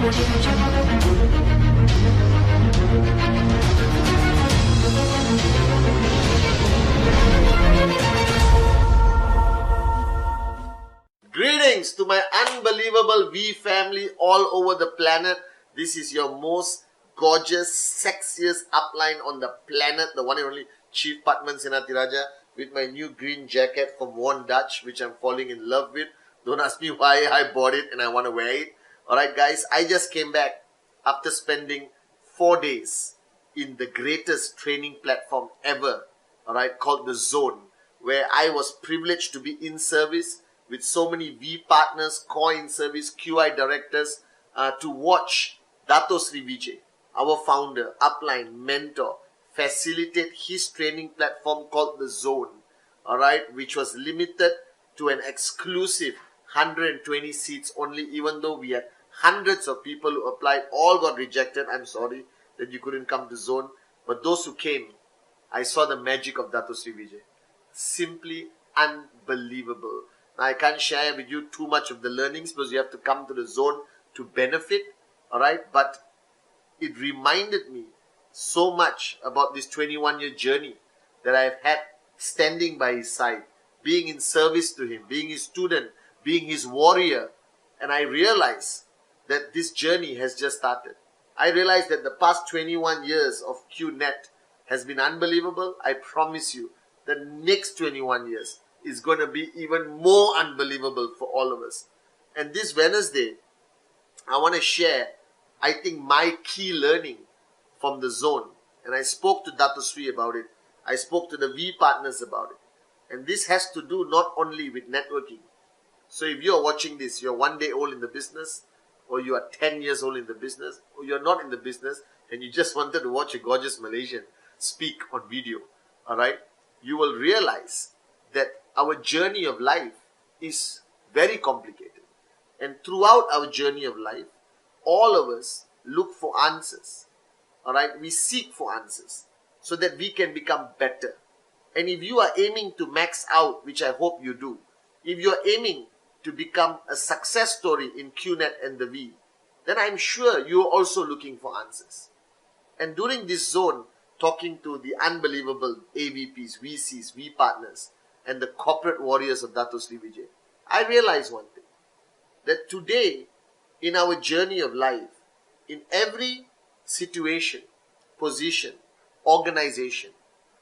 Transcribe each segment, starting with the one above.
Greetings to my unbelievable V family all over the planet. This is your most gorgeous, sexiest upline on the planet, the one and only Chief Patman Senatiraja, with my new green jacket from Worn Dutch, which I'm falling in love with. Don't ask me why I bought it and I want to wear it. Alright guys, I just came back after spending 4 days in the greatest training platform ever, alright, called The Zone, where I was privileged to be in service with so many V partners, core in service, QI directors, to watch Dato Sri Vijay, our founder, upline, mentor, facilitate his training platform called The Zone, alright, which was limited to an exclusive 120 seats only, even though we had hundreds of people who applied, all got rejected. I'm sorry that you couldn't come to Zone, but those who came, I saw the magic of Dato Sri Vijay. Simply unbelievable. Now, I can't share with you too much of the learnings because you have to come to The Zone to benefit, alright, but it reminded me so much about this 21-year journey that I've had standing by his side, being in service to him, being his student, being his warrior, and I realized that this journey has just started. I realized that the past 21 years of QNet has been unbelievable. I promise you, the next 21 years is going to be even more unbelievable for all of us. And this Wednesday, I want to share, I think, my key learning from The Zone. And I spoke to Dato Sri about it. I spoke to the V partners about it. And this has to do not only with networking. So if you're watching this, you're 1 day old in the business, or you are 10 years old in the business, or you're not in the business, and you just wanted to watch a gorgeous Malaysian speak on video, alright, you will realize that our journey of life is very complicated. And throughout our journey of life, all of us look for answers. Alright, we seek for answers so that we can become better. And if you are aiming to max out, which I hope you do, if you are aiming to become a success story in QNet and the V, then I'm sure you are also looking for answers. And during this zone, talking to the unbelievable AVPs, VCs, V partners, and the corporate warriors of Dato Sri Vijay, I realized one thing, that today, in our journey of life, in every situation, position, organization,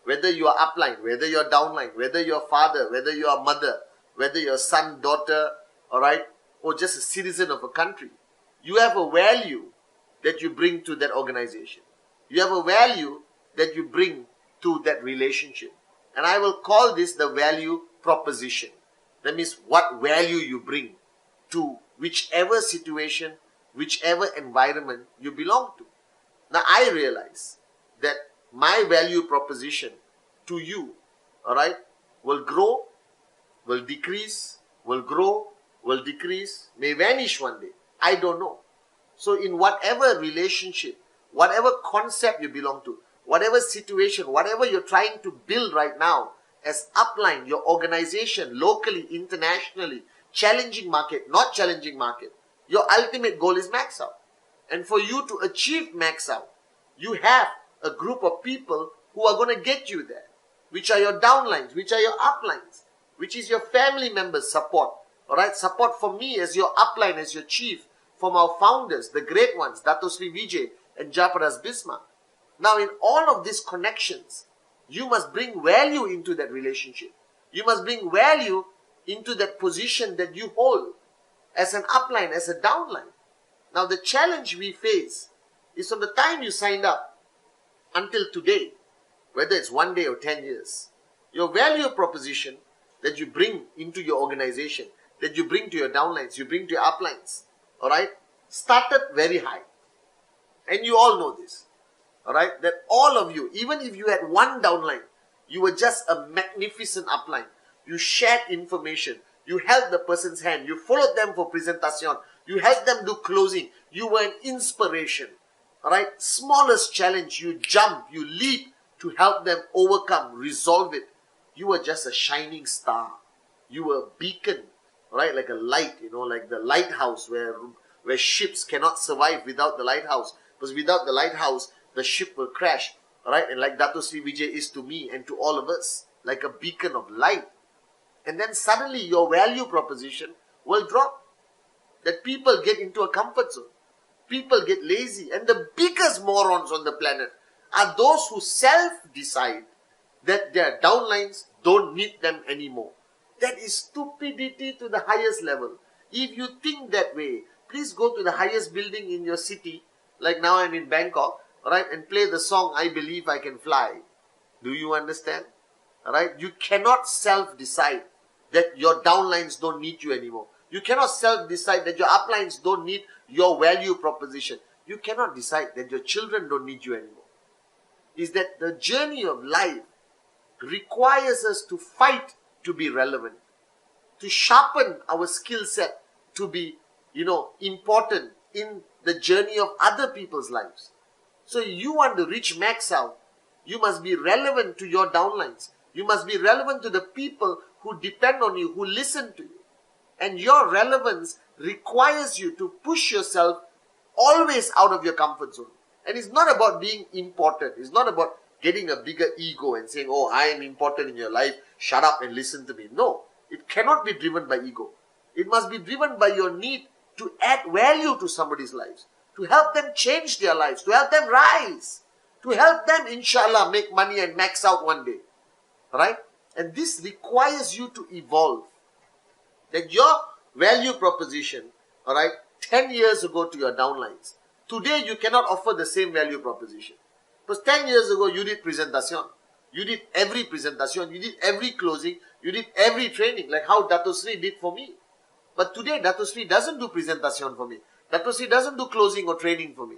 whether you are upline, whether you are downline, whether you are father, whether you are mother, whether you are son, daughter, alright, or just a citizen of a country, you have a value that you bring to that organization. You have a value that you bring to that relationship. And I will call this the value proposition. That means what value you bring to whichever situation, whichever environment you belong to. Now I realize that my value proposition to you, alright, will grow, will decrease, will grow, will decrease, may vanish one day. I don't know. So in whatever relationship, whatever concept you belong to, whatever situation, whatever you're trying to build right now, as upline, your organization, locally, internationally, challenging market, not challenging market, your ultimate goal is max out. And for you to achieve max out, you have a group of people who are going to get you there, which are your downlines, which are your uplines, which is your family members' support. Alright, support from me as your upline, as your chief, from our founders, the great ones, Dato Sri Vijay and Jayaprakash Bismarck. Now, in all of these connections, you must bring value into that relationship. You must bring value into that position that you hold as an upline, as a downline. Now, the challenge we face is from the time you signed up until today, whether it's 1 day or 10 years, your value proposition that you bring into your organization, that you bring to your downlines, you bring to your uplines, alright, started very high. And you all know this. Alright, that all of you, even if you had one downline, you were just a magnificent upline. You shared information. You held the person's hand. You followed them for presentation. You helped them do closing. You were an inspiration. Alright, smallest challenge, you jump, you leap to help them overcome, resolve it. You were just a shining star. You were a beacon, right? Like a light, like the lighthouse where where ships cannot survive without the lighthouse. Because without the lighthouse, the ship will crash. Alright, and like Dato Sri Vijay is to me and to all of us, like a beacon of light. And then suddenly your value proposition will drop. That people get into a comfort zone. People get lazy. And the biggest morons on the planet are those who self-decide that their downlines don't need them anymore. That is stupidity to the highest level. If you think that way, please go to the highest building in your city, like now I'm in Bangkok, alright, and play the song, I Believe I Can Fly. Do you understand? Alright, you cannot self-decide that your downlines don't need you anymore. You cannot self-decide that your uplines don't need your value proposition. You cannot decide that your children don't need you anymore. Is that the journey of life requires us to fight to be relevant, to sharpen our skill set to be, important in the journey of other people's lives. So you want to reach max out, you must be relevant to your downlines. You must be relevant to the people who depend on you, who listen to you. And your relevance requires you to push yourself always out of your comfort zone. And it's not about being important. It's not about getting a bigger ego and saying, oh, I am important in your life, shut up and listen to me. No, it cannot be driven by ego. It must be driven by your need to add value to somebody's lives, to help them change their lives, to help them rise, to help them, inshallah, make money and max out one day. Right? And this requires you to evolve. That your value proposition, 10 years ago to your downlines, today you cannot offer the same value proposition. Because 10 years ago you did presentation. You did every presentation, you did every closing, you did every training, like how Dato Sri did for me. But today Dato Sri doesn't do presentation for me. Dato Sri doesn't do closing or training for me.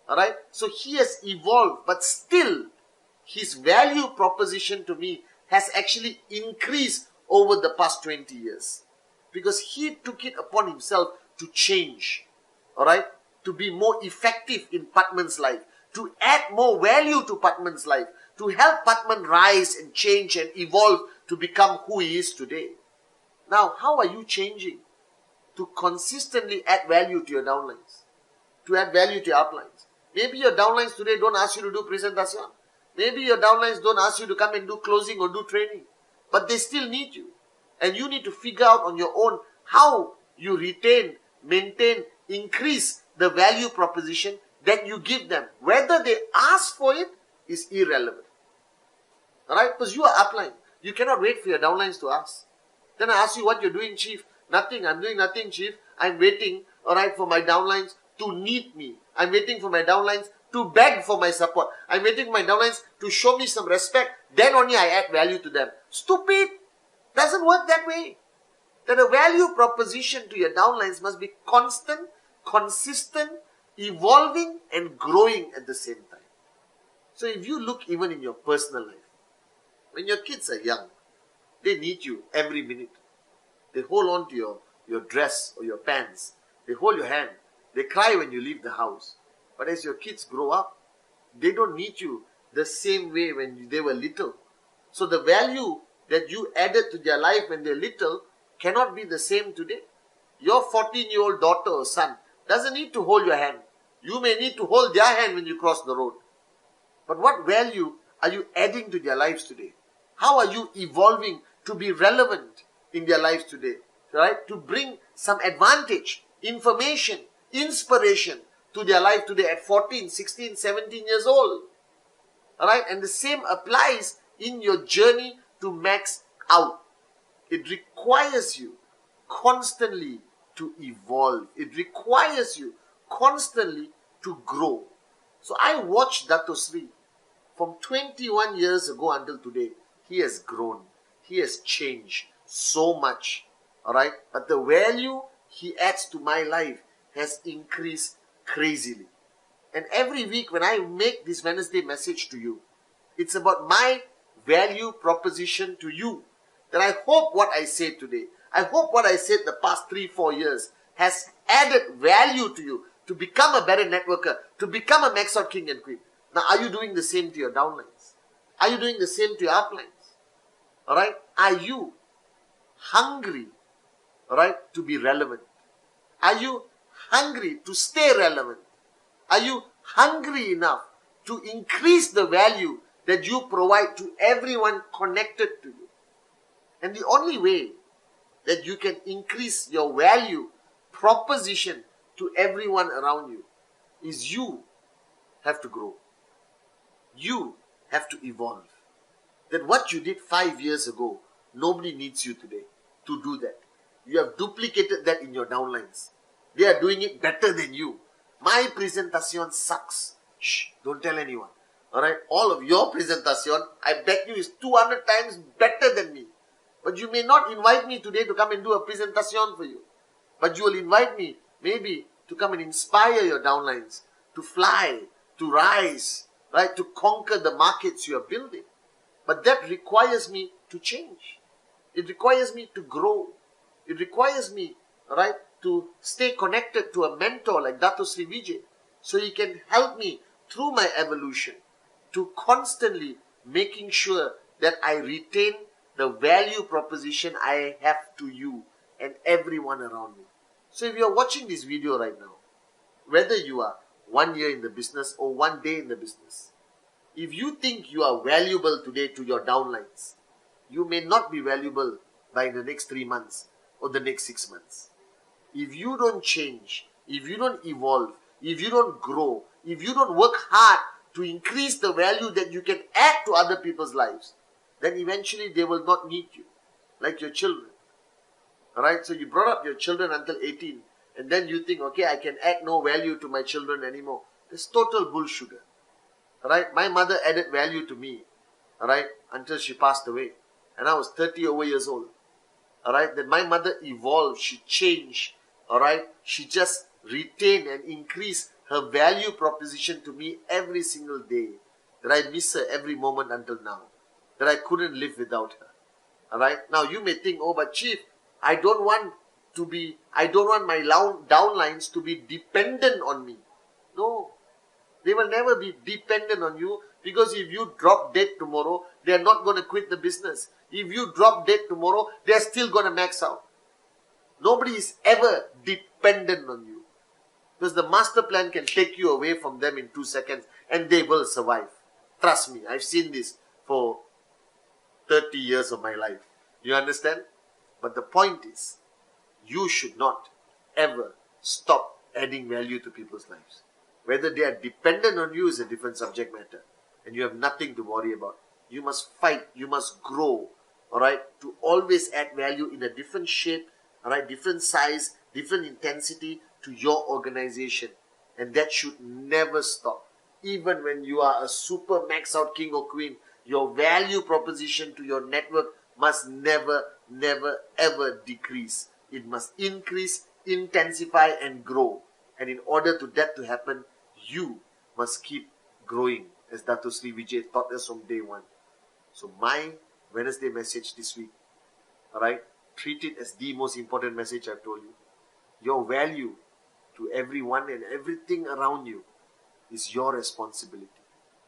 Alright? So he has evolved, but still his value proposition to me has actually increased over the past 20 years. Because he took it upon himself to change. Alright? To be more effective in Patman's life. To add more value to Patman's life. To help Patman rise and change and evolve to become who he is today. Now, how are you changing? To consistently add value to your downlines. To add value to your uplines. Maybe your downlines today don't ask you to do presentation. Maybe your downlines don't ask you to come and do closing or do training. But they still need you. And you need to figure out on your own how you retain, maintain, increase the value proposition that you give them. Whether they ask for it is irrelevant. Alright? Because you are upline. You cannot wait for your downlines to ask. Then I ask you what you're doing, Chief. Nothing. I'm doing nothing, Chief. I'm waiting, alright, for my downlines to need me. I'm waiting for my downlines to beg for my support. I'm waiting for my downlines to show me some respect. Then only I add value to them. Stupid! Doesn't work that way. That a value proposition to your downlines must be constant, consistent, evolving and growing at the same time. So if you look even in your personal life, when your kids are young, they need you every minute. They hold on to your dress or your pants. They hold your hand. They cry when you leave the house. But as your kids grow up, they don't need you the same way when they were little. So the value that you added to their life when they're little cannot be the same today. Your 14-year-old daughter or son doesn't need to hold your hand. You may need to hold their hand when you cross the road. But what value are you adding to their lives today? How are you evolving to be relevant in their lives today? Right? To bring some advantage, information, inspiration to their life today at 14, 16, 17 years old. Alright? And the same applies in your journey to max out. It requires you constantly to evolve. It requires you constantly to grow. So I watched Dato Sri from 21 years ago until today. He has grown. He has changed so much. Alright? But the value he adds to my life has increased crazily. And every week when I make this Wednesday message to you, it's about my value proposition to you. That I hope what I said today, I hope what I said the past 3-4 years has added value to you to become a better networker, to become a max out king and queen. Now, are you doing the same to your downlines? Are you doing the same to your uplines? Alright? Are you hungry, alright, to be relevant? Are you hungry to stay relevant? Are you hungry enough to increase the value that you provide to everyone connected to you? And the only way that you can increase your value proposition to everyone around you is you have to grow. You have to evolve. That what you did 5 years ago, nobody needs you today to do that. You have duplicated that in your downlines. They are doing it better than you. My presentation sucks. Shh, don't tell anyone. Alright, all of your presentation, I bet you, is 200 times better than me. But you may not invite me today to come and do a presentation for you. But you will invite me, maybe, to come and inspire your downlines, to fly, to rise, right, to conquer the markets you are building. But that requires me to change. It requires me to grow. It requires me, right, to stay connected to a mentor like Dato Sri Vijay, so he can help me through my evolution to constantly making sure that I retain the value proposition I have to you and everyone around me. So if you are watching this video right now, whether you are 1 year in the business or 1 day in the business, if you think you are valuable today to your downlines, you may not be valuable by the next 3 months or the next 6 months. If you don't change, if you don't evolve, if you don't grow, if you don't work hard to increase the value that you can add to other people's lives, then eventually they will not need you, like your children. Alright, so you brought up your children until 18, and then you think, okay, I can add no value to my children anymore. That's total bullshit. Alright, my mother added value to me, alright, until she passed away. And I was 30 over years old. Alright, then my mother evolved, she changed, alright, she just retained and increased her value proposition to me every single day. That I miss her every moment until now. That I couldn't live without her. Alright, now you may think, oh, but Chief, I don't want my downlines to be dependent on me. No, they will never be dependent on you, because if you drop dead tomorrow, they are not going to quit the business. If you drop dead tomorrow, they are still going to max out. Nobody is ever dependent on you, because the master plan can take you away from them in 2 seconds and they will survive. Trust me, I've seen this for 30 years of my life. You understand? But the point is, you should not ever stop adding value to people's lives. Whether they are dependent on you is a different subject matter, and you have nothing to worry about. You must fight, you must grow, alright, to always add value in a different shape, alright, different size, different intensity to your organization. And that should never stop. Even when you are a super max out king or queen, your value proposition to your network must never, ever decrease. It must increase, intensify and grow. And in order to that to happen, you must keep growing, as Dato Sri Vijay taught us from day one. So my Wednesday message this week, alright, treat it as the most important message I've told you. Your value to everyone and everything around you is your responsibility.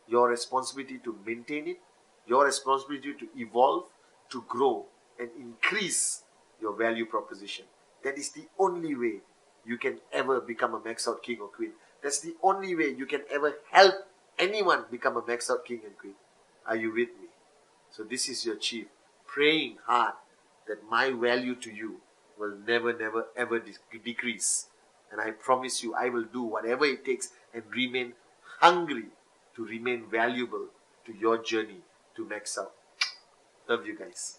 Your responsibility to maintain it, your responsibility to evolve, to grow and increase your value proposition. That is the only way you can ever become a max out king or queen. That's the only way you can ever help anyone become a max out king and queen. Are you with me? So this is your chief, praying hard that my value to you will never, ever decrease. And I promise you, I will do whatever it takes and remain hungry to remain valuable to your journey to max out. Love you guys.